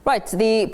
Right, the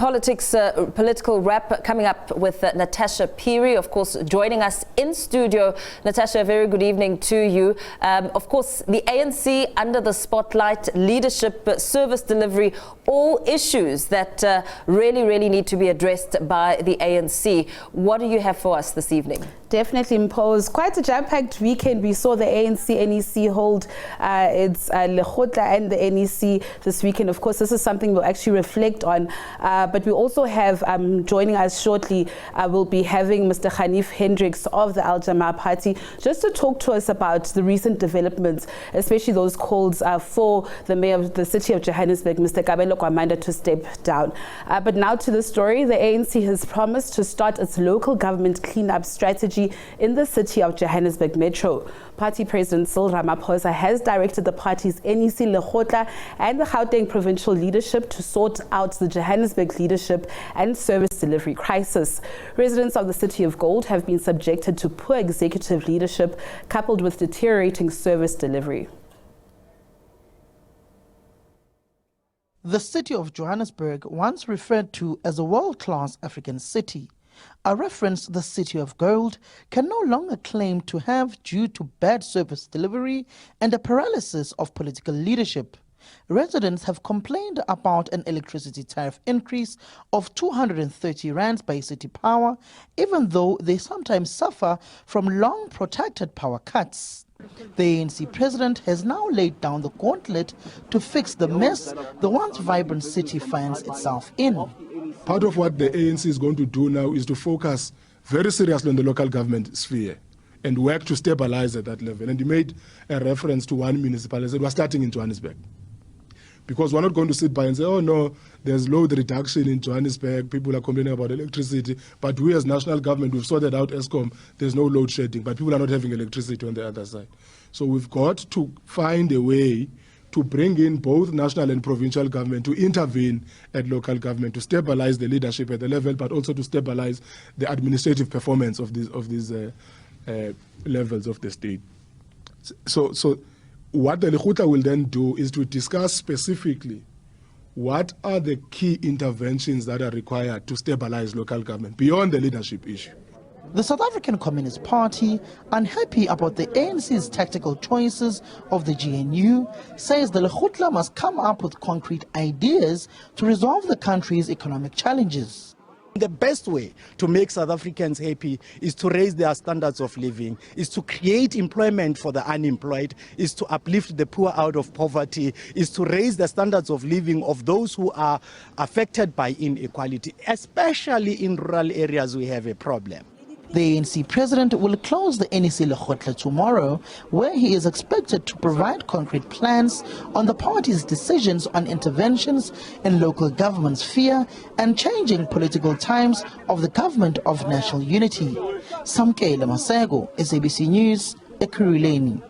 political wrap coming up with Natasha Piri, of course, joining us in studio. Natasha, a very good evening to you. Of course, the ANC under the spotlight, leadership, service delivery, all issues that really need to be addressed by the ANC. What do you have for us this evening? Definitely impose quite a jam-packed weekend. We saw the ANC NEC hold its Lekgotla and the NEC this weekend. Of course, this is something we'll actually reflect on. But we also have, joining us shortly, we'll be having Mr. Hanif Hendricks of the Al Jama Party, just to talk to us about the recent developments, especially those calls for the mayor of the city of Johannesburg, Mr. Lekgotla, to step down. But now to the story. The ANC has promised to start its local government clean-up strategy in the city of Johannesburg Metro. Party President Cyril Ramaphosa has directed the party's NEC, Lekgotla and the Gauteng provincial leadership to sort out the Johannesburg leadership and service delivery crisis. Residents of the City of Gold have been subjected to poor executive leadership coupled with deteriorating service delivery. The city of Johannesburg, once referred to as a world-class African city, a reference the City of Gold can no longer claim to have due to bad service delivery and a paralysis of political leadership. Residents have complained about an electricity tariff increase of 230 rands by City Power, even though they sometimes suffer from long protracted power cuts. The ANC president has now laid down the gauntlet to fix the mess the once vibrant city finds itself in. Part of what the ANC is going to do now is to focus very seriously on the local government sphere and work to stabilize at that level. And he made a reference to one municipality that was starting in Johannesburg. Because we're not going to sit by and say, oh no, there's load reduction in Johannesburg, people are complaining about electricity, but we as national government, we've sorted out ESCOM, there's no load shedding, but people are not having electricity on the other side. So we've got to find a way to bring in both national and provincial government to intervene at local government, to stabilize the leadership at the level, but also to stabilize the administrative performance of these levels of the state. So what the Lekgotla will then do is to discuss specifically what are the key interventions that are required to stabilize local government beyond the leadership issue. The South African Communist Party, unhappy about the ANC's tactical choices of the GNU, says the Lekgotla must come up with concrete ideas to resolve the country's economic challenges. The best way to make South Africans happy is to raise their standards of living, is to create employment for the unemployed, is to uplift the poor out of poverty, is to raise the standards of living of those who are affected by inequality. Especially in rural areas, we have a problem. The ANC president will close the NEC Lekgotla tomorrow, where he is expected to provide concrete plans on the party's decisions on interventions in local government sphere and changing political times of the government of national unity. Samkele Masego, SABC News, Ekurhuleni.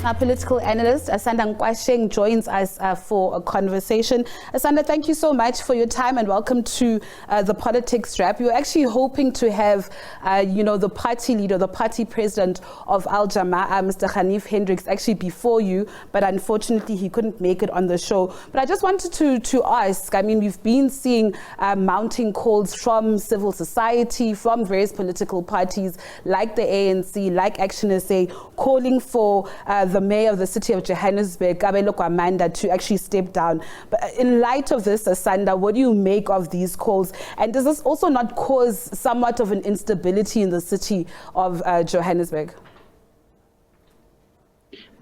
Our political analyst, Asanda Nkwasheng, joins us for a conversation. Asanda, thank you so much for your time and welcome to the Politics Wrap. You're actually hoping to have, the party leader, the party president of Al Jama, Mr. Hanif Hendricks, actually before you, but unfortunately he couldn't make it on the show. But I just wanted to ask, I mean, we've been seeing mounting calls from civil society, from various political parties like the ANC, like Action SA, calling for the mayor of the city of Johannesburg, Lekgotla, to actually step down. But in light of this, Asanda, what do you make of these calls? And does this also not cause somewhat of an instability in the city of Johannesburg?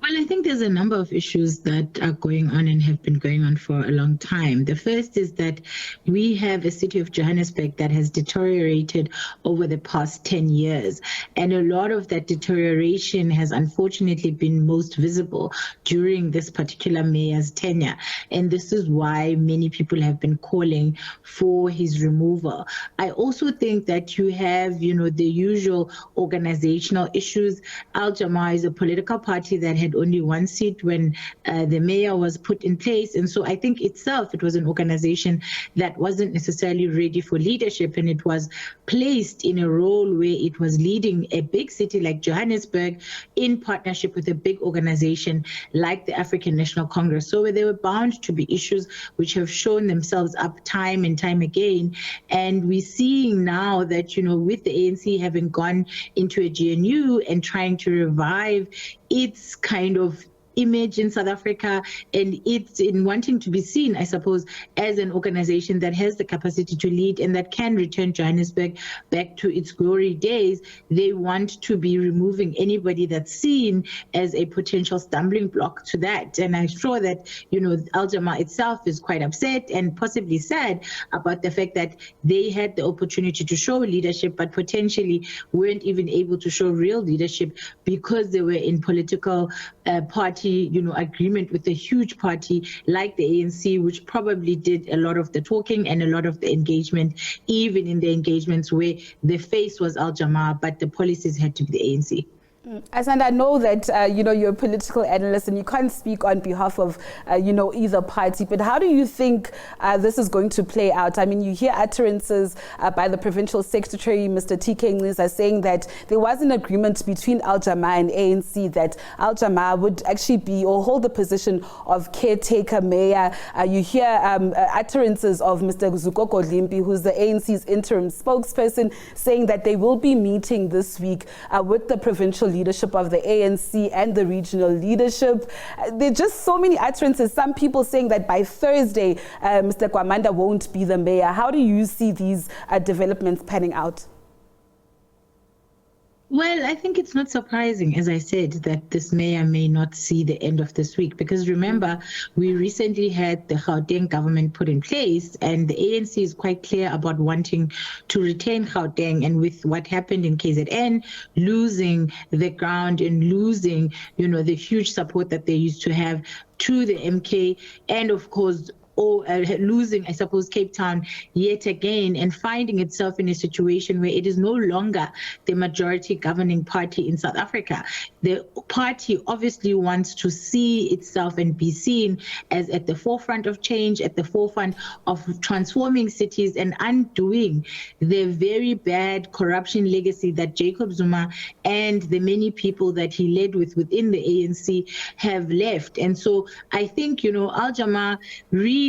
Well, I think there's a number of issues that are going on and have been going on for a long time. The first is that we have a city of Johannesburg that has deteriorated over the past 10 years. And a lot of that deterioration has unfortunately been most visible during this particular mayor's tenure. And this is why many people have been calling for his removal. I also think that you have, the usual organizational issues. Al Jama is a political party that had only one seat when the mayor was put in place. And so I think itself, it was an organization that wasn't necessarily ready for leadership, and it was placed in a role where it was leading a big city like Johannesburg in partnership with a big organization like the African National Congress. So there were bound to be issues which have shown themselves up time and time again. And we're seeing now that, with the ANC having gone into a GNU and trying to revive its kind of image in South Africa, and it's in wanting to be seen, I suppose, as an organization that has the capacity to lead and that can return Johannesburg back to its glory days. They want to be removing anybody that's seen as a potential stumbling block to that. And I'm sure that, Al Jama itself is quite upset and possibly sad about the fact that they had the opportunity to show leadership, but potentially weren't even able to show real leadership because they were in political party agreement with a huge party like the ANC, which probably did a lot of the talking and a lot of the engagement, even in the engagements where the face was Al Jama, but the policies had to be the ANC. And I know that, you're a political analyst and you can't speak on behalf of, either party, but how do you think this is going to play out? I mean, you hear utterances by the provincial secretary, Mr. TK Nxiza, saying that there was an agreement between Al Jama and ANC that Al Jama would actually be or hold the position of caretaker mayor. You hear utterances of Mr. Zukoko Limpi, who's the ANC's interim spokesperson, saying that they will be meeting this week with the provincial leadership of the ANC and the regional leadership. There are just so many utterances. Some people saying that by Thursday, Mr. Kwamanda won't be the mayor. How do you see these developments panning out? Well, I think it's not surprising, as I said, that this mayor may not see the end of this week, because remember, we recently had the Gauteng government put in place, and the ANC is quite clear about wanting to retain Gauteng. And with what happened in KZN, losing the ground and losing, the huge support that they used to have to the MK, and of course, losing, I suppose, Cape Town yet again, and finding itself in a situation where it is no longer the majority governing party in South Africa. The party obviously wants to see itself and be seen as at the forefront of change, at the forefront of transforming cities and undoing the very bad corruption legacy that Jacob Zuma and the many people that he led with within the ANC have left. And so I think, Al Jama really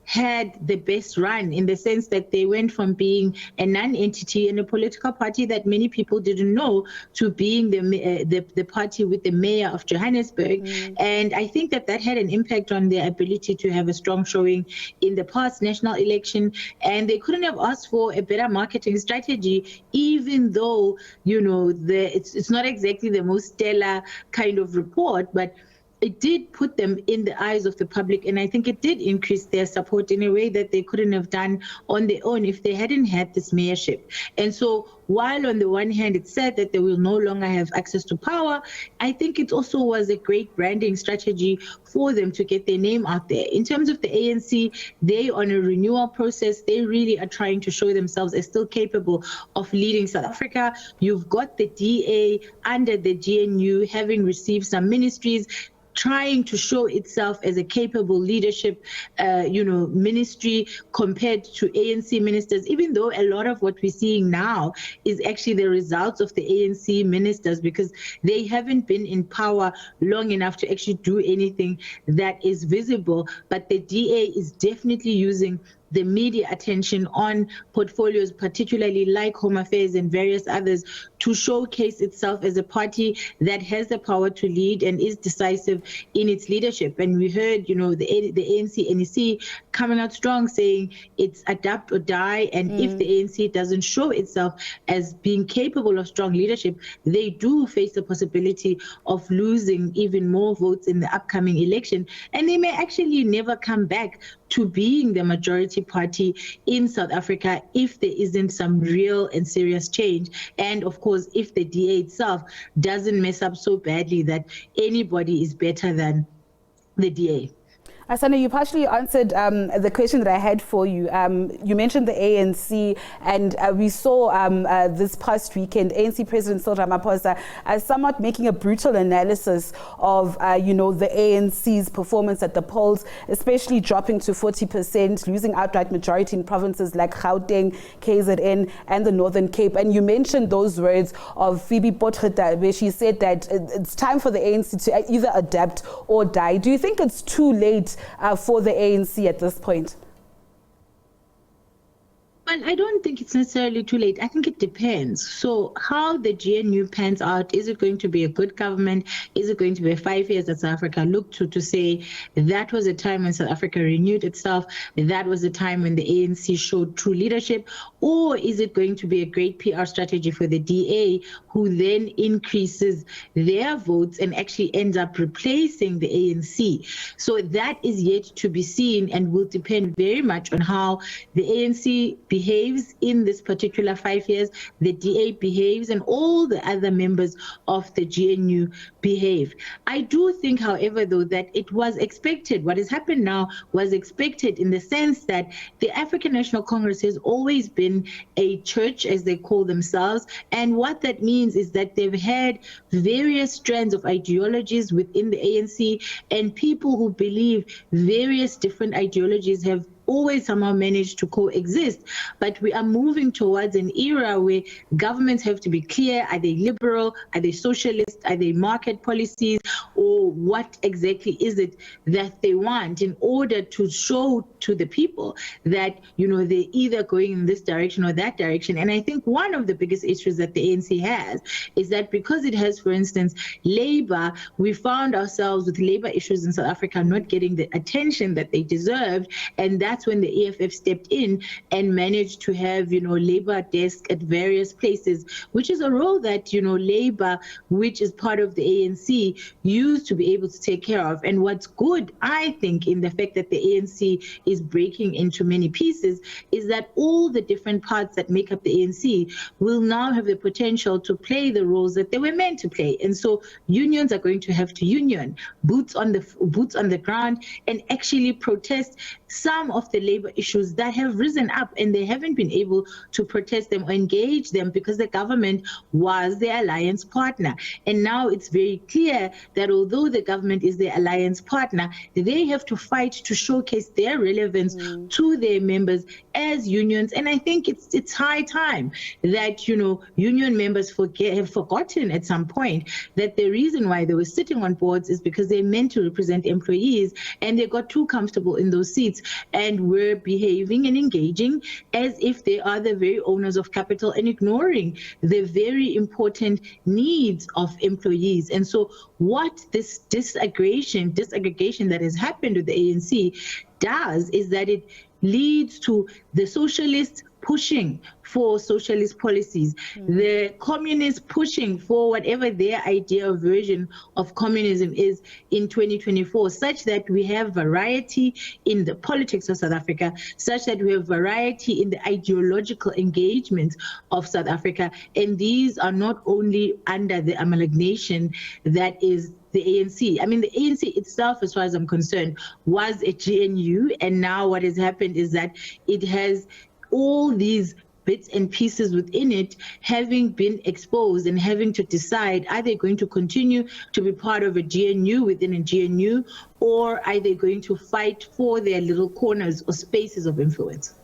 had the best run, in the sense that they went from being a non-entity and a political party that many people didn't know to being the party with the mayor of Johannesburg. And I think that had an impact on their ability to have a strong showing in the past national election. And they couldn't have asked for a better marketing strategy, even though, it's not exactly the most stellar kind of report, but it did put them in the eyes of the public, and I think it did increase their support in a way that they couldn't have done on their own if they hadn't had this mayorship. And so while on the one hand it's said that they will no longer have access to power, I think it also was a great branding strategy for them to get their name out there. In terms of the ANC, they on a renewal process, they really are trying to show themselves as still capable of leading South Africa. You've got the DA under the GNU having received some ministries, trying to show itself as a capable leadership, ministry compared to ANC ministers, even though a lot of what we're seeing now is actually the results of the ANC ministers, because they haven't been in power long enough to actually do anything that is visible. But the DA is definitely using the media attention on portfolios, particularly like Home Affairs and various others, to showcase itself as a party that has the power to lead and is decisive in its leadership. And we heard, the ANC, NEC coming out strong, saying it's adapt or die. And if the ANC doesn't show itself as being capable of strong leadership, they do face the possibility of losing even more votes in the upcoming election. And they may actually never come back to being the majority party in South Africa if there isn't some real and serious change. And of course, if the DA itself doesn't mess up so badly that anybody is better than the DA. Asanda, you partially answered the question that I had for you. You mentioned the ANC, and we saw this past weekend, ANC President Cyril Ramaphosa somewhat making a brutal analysis of, the ANC's performance at the polls, especially dropping to 40%, losing outright majority in provinces like Gauteng, KZN, and the Northern Cape. And you mentioned those words of Phoebe Potgieter, where she said that it's time for the ANC to either adapt or die. Do you think it's too late for the ANC at this point? Well, I don't think it's necessarily too late. I think it depends. So how the GNU pans out, is it going to be a good government? Is it going to be 5 years that South Africa looked to say that was a time when South Africa renewed itself, that was a time when the ANC showed true leadership? Or is it going to be a great PR strategy for the DA, who then increases their votes and actually ends up replacing the ANC? So that is yet to be seen and will depend very much on how the ANC behaves in this particular 5 years, the DA behaves, and all the other members of the GNU behave. I do think, however, though, that it was expected. What has happened now was expected in the sense that the African National Congress has always been a church, as they call themselves, and what that means is that they've had various strands of ideologies within the ANC, and people who believe various different ideologies have always somehow managed to coexist. But we are moving towards an era where governments have to be clear. Are they liberal? Are they socialist? Are they market policies? Or what exactly is it that they want, in order to show to the people that, they're either going in this direction or that direction? And I think one of the biggest issues that the ANC has is that because it has, for instance, labor, we found ourselves with labor issues in South Africa not getting the attention that they deserved. And that's when the EFF stepped in and managed to have, labor desk at various places, which is a role that, labor, which is part of the ANC, used to be able to take care of. And what's good, I think, in the fact that the ANC is breaking into many pieces is that all the different parts that make up the ANC will now have the potential to play the roles that they were meant to play. And so unions are going to have to union, boots on the ground, and actually protest some of the labor issues that have risen up, and they haven't been able to protest them or engage them because the government was their alliance partner. And now it's very clear that although the government is their alliance partner, they have to fight to showcase their relevance to their members as unions. And I think it's high time that, union members have forgotten at some point that the reason why they were sitting on boards is because they're meant to represent employees, and they got too comfortable in those seats and were behaving and engaging as if they are the very owners of capital and ignoring the very important needs of employees. And so what this disaggregation that has happened with the ANC does is that it leads to the socialists pushing for socialist policies, the communists pushing for whatever their idea or version of communism is in 2024, such that we have variety in the politics of South Africa, such that we have variety in the ideological engagements of South Africa. And these are not only under the amalgamation that is the ANC. I mean, the ANC itself, as far as I'm concerned, was a GNU, and now what has happened is that it has all these bits and pieces within it having been exposed and having to decide, are they going to continue to be part of a GNU within a GNU, or are they going to fight for their little corners or spaces of influence?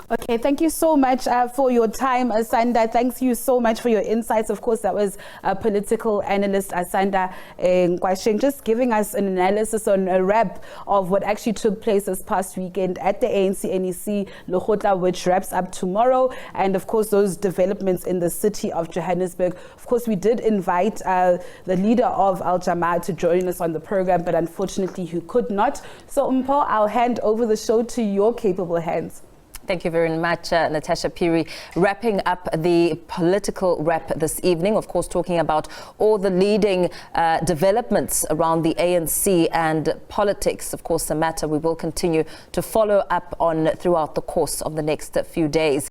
Okay, thank you so much for your time, Asanda. Thanks you so much for your insights. Of course, that was political analyst Asanda Ngwasheng, just giving us an analysis on a wrap of what actually took place this past weekend at the ANC NEC Lekgotla, which wraps up tomorrow, and of course those developments in the city of Johannesburg. Of course, we did invite the leader of Al Jamaah to join us on the program, but unfortunately he could not. So Mpho, I'll hand over the show to your capable hands. Thank you very much, Natasha Piri. Wrapping up the political wrap this evening, of course, talking about all the leading developments around the ANC and politics. Of course, a matter we will continue to follow up on throughout the course of the next few days.